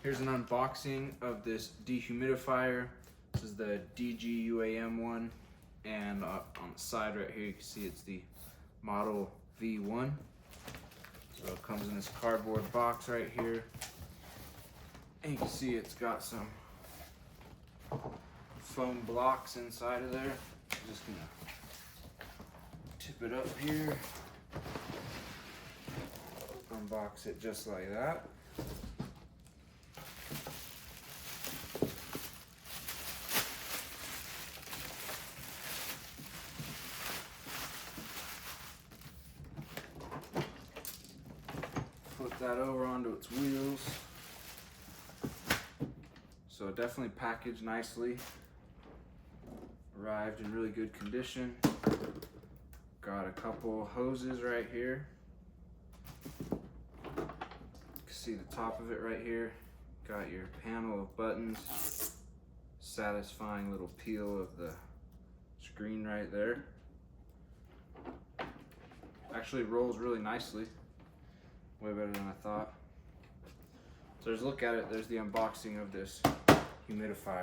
Here's an unboxing of this dehumidifier. This is the DGVAM one, and on the side right here you can see it's the model V1. So it comes in this cardboard box right here, and you can see it's got some foam blocks inside of there. I'm just gonna tip it up here, unbox it just like that. Flip that over onto its wheels. So definitely packaged nicely. Arrived in really good condition. Got a couple hoses right here. You can see the top of it right here. Got your panel of buttons. Satisfying little peel of the screen right there. Actually rolls really nicely. Way better than I thought. So there's a look at it. There's the unboxing of this humidifier.